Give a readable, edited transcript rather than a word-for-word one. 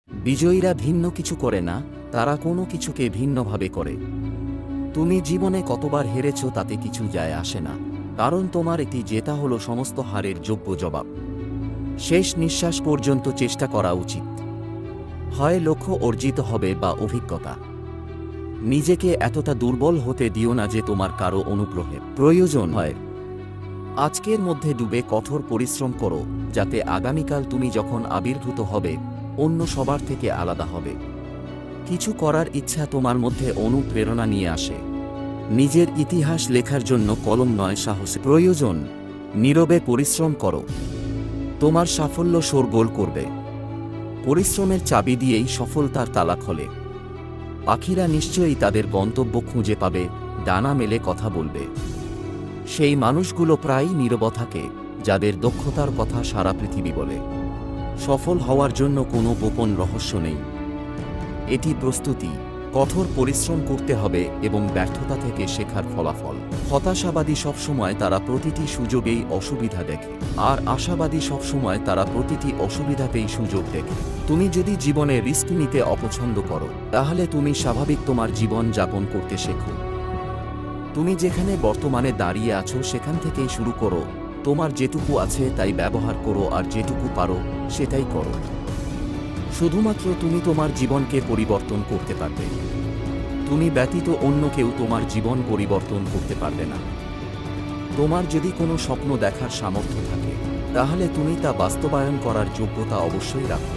বিজয়ীরা ভিন্ন কিছু করে না, তারা কোনো কিছুকে ভিন্নভাবে করে। তুমি জীবনে কতবার হেরেছ তাতে কিছু যায় আসে না, কারণ তোমার এটি জেতা হলো সমস্ত হারের যোগ্য জবাব। শেষ নিঃশ্বাস পর্যন্ত চেষ্টা করা উচিত। হয় লক্ষ্য অর্জিত হবে বা অভিজ্ঞতা। নিজেকে এতটা দুর্বল হতে দিও না যে তোমার কারো অনুগ্রহের প্রয়োজন হয়। আজকের মধ্যে ডুবে কঠোর পরিশ্রম করো, যাতে আগামীকাল তুমি যখন আবির্ভূত হবে অন্য সবার থেকে আলাদা হবে। কিছু করার ইচ্ছা তোমার মধ্যে অনুপ্রেরণা নিয়ে আসে। নিজের ইতিহাস লেখার জন্য কলম নয়, সাহস প্রয়োজন। নীরবে পরিশ্রম করো, তোমার সাফল্য শোরগোল করবে। পরিশ্রমের চাবি দিয়েই সফলতার তালা খোলে। পাখিরা নিশ্চয়ই তাদের গন্তব্য খুঁজে পাবে, ডানা মেলে কথা বলবে। সেই মানুষগুলো প্রায়ই নীরব থাকে, যাদের দক্ষতার কথা সারা পৃথিবী বলে। সফল হওয়ার জন্য কোনো গোপন রহস্য নেই, এটি প্রস্তুতি। কঠোর পরিশ্রম করতে হবে এবং ব্যর্থতা থেকে শেখার ফলাফল। হতাশাবাদী সবসময় তারা প্রতিটি সুযোগেই অসুবিধা দেখে, আর আশাবাদী সবসময় তারা প্রতিটি অসুবিধাতেই সুযোগ দেখে। তুমি যদি জীবনে রিস্ক নিতে অপছন্দ করো, তাহলে তুমি স্বাভাবিক তোমার জীবন যাপন করতে শেখো। তুমি যেখানে বর্তমানে দাঁড়িয়ে আছো সেখান থেকেই শুরু করো। তোমার যেটুকু আছে তাই ব্যবহার করো, আর যেটুকু পারো সেটাই করো। শুধুমাত্র তুমি তোমার জীবনকে পরিবর্তন করতে পারবে। তুমি ব্যতীত অন্য কেউ তোমার জীবন পরিবর্তন করতে পারবে না। তোমার যদি কোনো স্বপ্ন দেখার সামর্থ্য থাকে, তাহলে তুমি তা বাস্তবায়ন করার যোগ্যতা অবশ্যই রাখো।